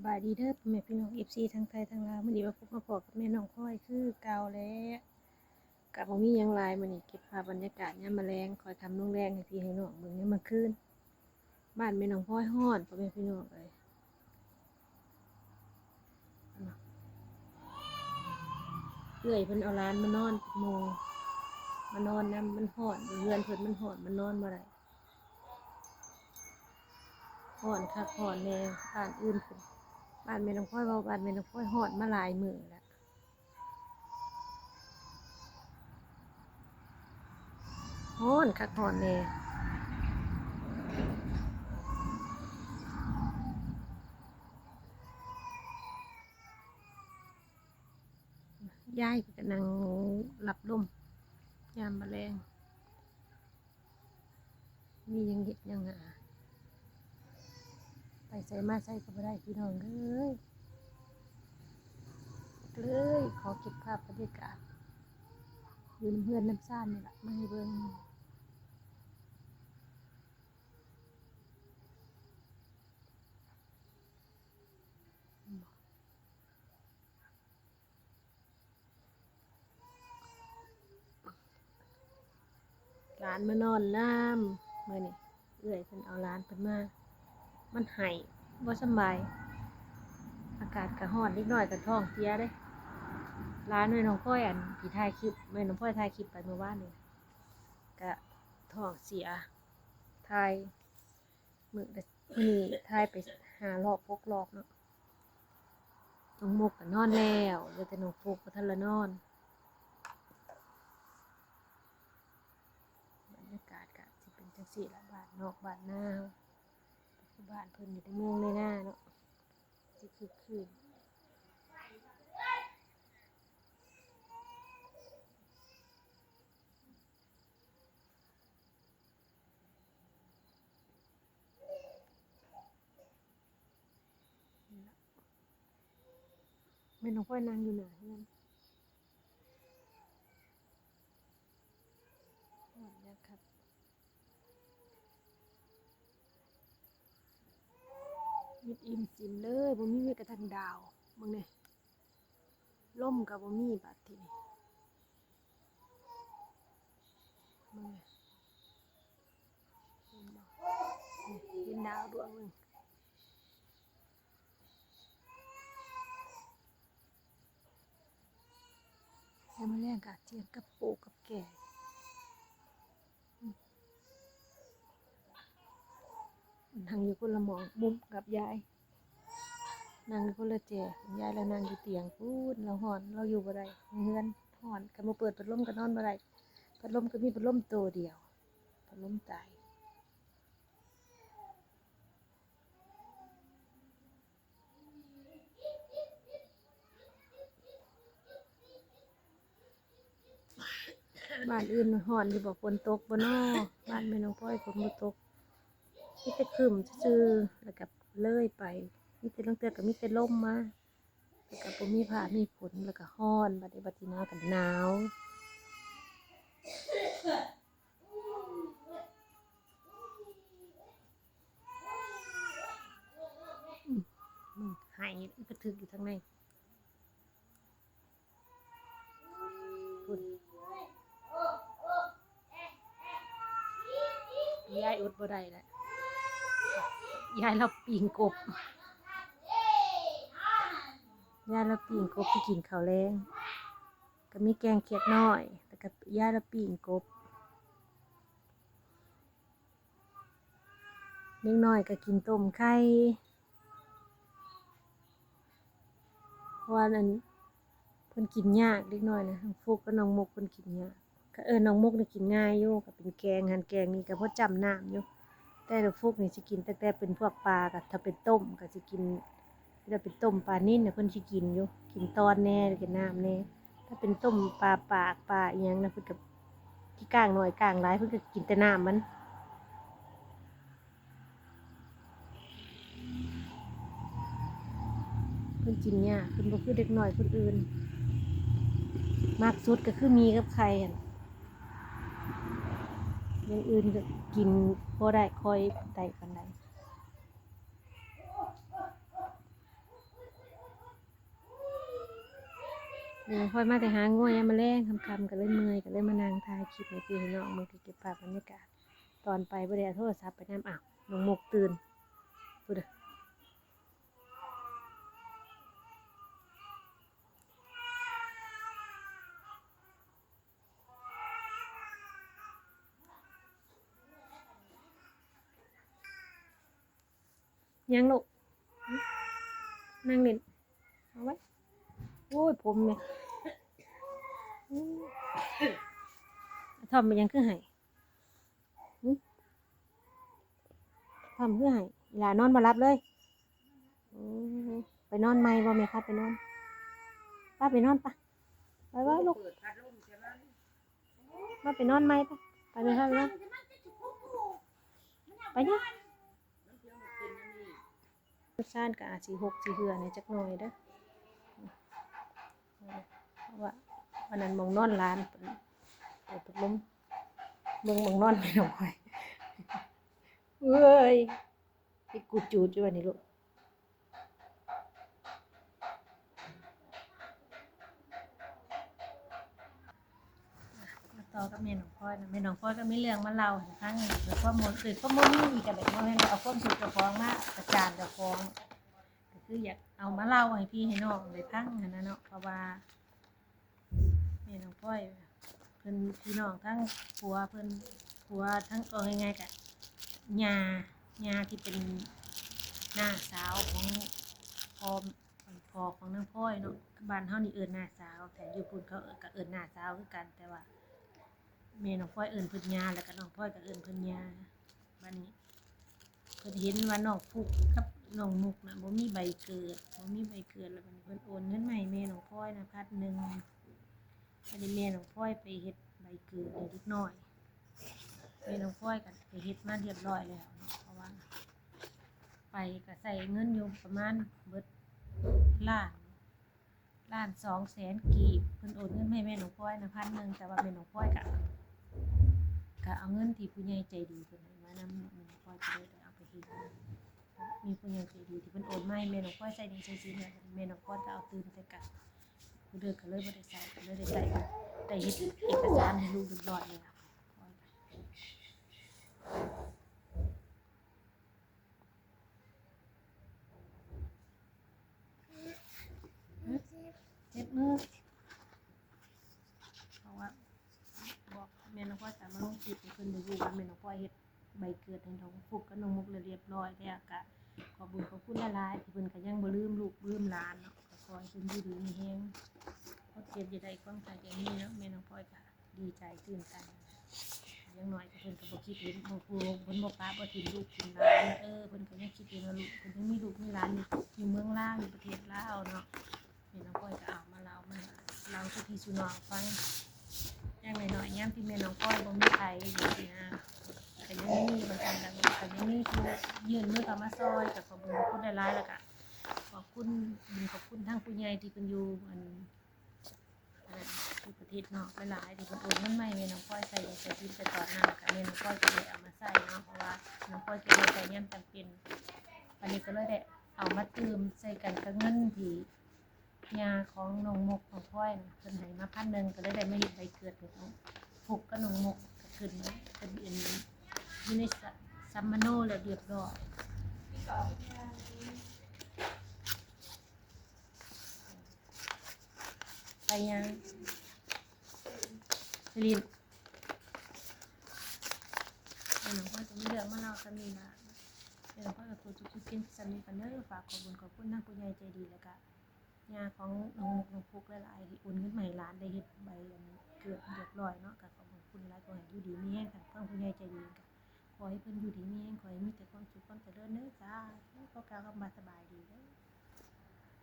บายดีเด้อพ่อแม่พี่น้อง FC ทั้งไทยทั้งลาวมื้อนี้มาพบมาพอกับแม่น้องพลอยคือเก่าแล้วก็บ่มีหยังหลายมื้อนี้เก็บภาพบรรยากาศยามมื้อแลงคอยทำโรงแรงให้พี่ให้น้องเบิ่งยามมื้อคืนบ้านแม่น้องพลอยฮ้อนพ่อแม่พี่น้องเอ้ยเอื้อยเพิ่นเอาหลานมานอนเป็นหมู่มานอนนำมันฮ้อนเรือนเพิ่นมันฮ้อนมันนอนบ่ได้ฮ้อนคักฮ้อนแน่บ้านอื่นเพิ่นบ้านแม่น้องพลอยเว้าบ้านแม่น้องพลอยฮ้อนมาหลายมื้อแล้วฮ้อนคักฮ้อนแน่ ยายก็นั่งหลับลมยามแมลงมียังเห็ดยังหาไปใส่มาใส่ก็ไม่ได้พี่น้องเลยขอเก็บภาพบรรยากาศอยู่น้ำเพื่อนน้ำซ่านนี่แหละมาให้เบิ่งหลานมานอนน้ำเมื่อนี่เอื้อยเพิ่นเอาหลานเพิ่นมามันไห้บ่สำบายอากาศก็ร้อนนิดหน่อยก็ท้องเสียเด้ร้านแม่น้องพ่อยที่ถ่ายคลิปแม่น้องพ่อยถ่ายคลิปไปเมื่อวานนี่ก็ท้องเสียถ่ายมื้อนี้ถ่ายไป5 รอบ 6 รอบเนาะน้องมุกก็นอนแล้วเหลือแต่น้องฟุกบ่ทันละนอนบรรยากาศก็สิเป็นจังซี่ล่ะบ้านนอกบ้านนาคือบ้านเพิ่นอยู่ในเมืองในนาเนาะสิคึกคืนแม่น้องพ่อยนั่งอยู่หน้าเรือนร้อนนะครับมิดอิ่มซิมเลยบ่มีแม้กระทั่งดาวเบิ่งแหน่ลมก็บ่มีบัดทีนี้เบิ่งแหน่เห็นบ่นี่เห็นดาวดวงหนึ่งแล้วมาแรงก็เจียงกับปู่กับแก่นั่งอยู่คนละหมองมุมกับยายนั่งอยู่คนละแจยายแล้วนั่งอยู่เตียงพูดเราฮ้อนเราอยู่บ่ได้เฮือนฮ้อนก็มาเปิดพัดลมก็นอนบ่ได้พัดลมก็มีพัดลมตัวเดียวพัดลมตายบ้านอื่นฮ้อนอยู่บ่ฝนตกบ่น้อบ้านแม่น้องพลอยฝนบ่ตกมีแต่ครึ้มซื่อๆแล้วก็เลยไปมีแต่ลางเทื่อก็มีแต่ลมมาแล้วก็บ่มีฟ้ามีฝนแล้วก็ฮ้อนบัดนี้บัดนี้หนาวก็หนาวไห้กระทึกอยู่ทางในพุ่นยายอดบ่ได้แหละยายเราปิ่งกบยายเราปิ่งกบที่กินข้าวแรงก็มีแกงเขียดน้อยแล้วก็ยายเราปิ่งกบเล็กน้อยก็กินต้มไข่เพราะว่านั้นเพิ่นกินยากเล็กน้อยนะทั้งฟุกกับน้องมุกเพิ่นกินยากก็น้องมุกนี่กินง่ายอยู่ก็เป็นแกงหั่นแกงนี่ก็พอจำน้ำอยู่แต่น้องฟุกนี่สิกินตั้งแต่เป็นพวกปลาก็ถ้าเป็นต้มก็สิกินถ้าเป็นต้มปลานิ่นน่ะเพิ่นสิกินอยู่กินตอนแน่กินน้ำแน่ถ้าเป็นต้มปลาปากปลาอีหยังนะเพิ่นก็ที่ก้างน้อยก้างหลายเพิ่นก็กินแต่น้ำมันเพิ่นกินยากเพิ่นบ่คือเด็กน้อยคนอื่นมากสุดก็คือมีกับไข่หั่นอย่างอื่นก็กินบ่ได้ค่อยได้ปานใด ค่อยมาแต่หางัวยามมาแรงค่ำๆก็เลยเมื่อยก็เลยมานั่งถ่ายคลิปให้พี่ให้น้องมึงเก็บภาพบรรยากาศตอนไปบ่ได้เอาโทรศัพท์ไปนำอ้าวน้องมุกตื่นพูดเด้อยังลูกนั่งเล่นเอาไว้โอ้ยผมแม่ทอมมันยังคือไห้ทอมคือไห้หลานอนบ่หลับเลยไปนอนไหมบ่แม่ครับไปนอนป้าไปนอนปะไปว่าลูกมาไปนอนไหมปะไปเลยครับไปนอนไปเนี่ยซ่านกับอาสีหกสีเหือในจักหน่อยเด้อเพราะว่าวันนั้นมองนอนร้านเปิดพัดลมเบิ่งมองนอนไม่หน่อยเอ้ยไปกูจูดอยู่วันนี้ลูกมาต่อกับแม่น้องพลอยนะแม่น้องพลอยก็มีเรื่องมาเล่าให้ฟังหรือข้อมูลคือข้อมูลนี่อีกกันเลยเพราะงั้นเอาข้อมูลเจ้าของมาประจานเจ้าของก็คืออยากเอามาเล่าให้พี่ให้น้องได้ฟังนะเนาะเพราะว่าแม่น้องพลอยเพิ่นพี่น้องทั้งผัวเพิ่นผัวทั้งก็ง่ายๆกับญาที่เป็นน้าสาวของพ่อของนางพลอยเนาะบ้านเฮานี่เอิ้นน้าสาวแต่อยู่พุ่นเขาก็เอิ้นน้าสาวคือกันแต่ว่าแม่น้องพลอยเอิ้นเพิ่นญาแล้วก็น้องพลอยก็เอิ้นเพิ่นญาบัดนี้เพิ่นเห็นว่าน้องฟุกกับน้องมุกน่ะบ่มีใบเกิดแล้วบัดนี้เพิ่นโอนเงินมาให้แม่น้องพลอยนะ1,000บัดนี้แม่น้องพลอยไปเฮ็ดใบเกิดให้เด็กน้อยแม่น้องพลอยก็ไปเฮ็ดมาเรียบร้อยแล้วเนาะเพราะว่าไปก็ใส่เงินอยู่ประมาณเบิดล้าน200,000กีบเพิ่นโอนเงินให้แม่น้องพลอยนะ1,000แต่ว่าแม่น้องพลอยก็เอาเงินที่ผู้ใหญ่ใจดีเพิ่นให้มานำแม่น้องพลอยก็เลยได้เอาไปเฮ็ดมีผู้ใหญ่ใจดีที่เพิ่นโอนมาให้แม่น้องพลอยใส่ดีใส่สินแล้วแม่น้องพลอยก็เอาตื่นใส่กันผู้เดือก็เลยบ่ได้ใส่ก็เลยได้เฮ็ดเอกสารให้ลูกเรียบร้อยแล้วเจ็บมือเพราะว่าบอกแม่น้องพลอยสามารถลงคลิปให้เพิ่นได้รู้ว่าแม่น้องพลอยเฮ็ดใบเกิดให้น้องฟุกกับน้องมุกแล้วเรียบร้อยแล้วก็ขอบุญขอบคุณหลายๆที่เพิ่นก็ยังบ่ลืมลูกลืมหลานเนาะก็ขอให้เพิ่นอยู่ดีมีแรงเพราะเจ็บจะได้ความใจอย่างนี้เนาะแม่น้องพลอยก็ดีใจตื่นตันอย่างน้อยก็เพิ่นก็บ่คิดเห็นบ่ฮู้เพิ่นบ่ปาบ่ทิ่มลูกทิ่มหลานเพิ่นก็ยังคิดเห็นว่าลูกเพิ่นยังมีลูกมีหลานอยู่เมืองลาวอยู่ประเทศลาวเนาะแม่น้องพลอยก็เอามาเล่าสู่พี่สู่น้องฟังอย่างน้อยๆยามที่แม่น้องพลอยบ่มีไผอยู่ที่นะก็ยังมีบางคนก็ยังมีผู้ยื่นมือเข้ามาซอยก็ขอบคุณขอบคุณหลายๆแล้วก็ขอบคุณทางผู้ใหญ่ที่เพิ่นอยู่ที่ประเทศนอกหลายๆที่เพิ่นโอนเงินมาให้แม่น้องพลอยใส่กินแต่ตอนนั้นก็แม่น้องพลอยก็เลยเอามาใส่เนาะเพราะว่าน้องพลอยก็เลยใช้ยามจำเป็นอันนี้ก็เลยได้เอามาเติมใส่กันกับเงินที่ยาของน้องมุกน้องพลอยนะเพิ่นให้มา1,000ก็เลยได้มาเฮ็ดใบเกิดให้น้องฟุกกับน้องมุกก็ขึ้นทะเบียนอยู่ในซัมมโนแล้วเรียบร้อยไปยังลินแม่น้องพลอยจะมีเรื่องมาเล่าซ้ำนี้นะแม่น้องพลอยก็ขอจุดๆกินซ้ำนี้กันเด้อฝากขอบคุญขอบคุณทางผู้ใหญ่ใจดีแล้วก็ยาของน้องมุกน้องฟุกหลายๆที่โอนเงินมาให้หลานได้เฮ็ดใบอันนี้เกิดเรียบร้อยเนาะก็ขอบคุณหลายขอให้อยู่ดีมีแรงทางผู้ใหญ่ใจดีก็ขอให้เพิ่นอยู่ดีมีแรงขอให้มีแต่ความสุขความเจริญเด้อจ้าขอกล่าวคำว่าสบายดีเด้อ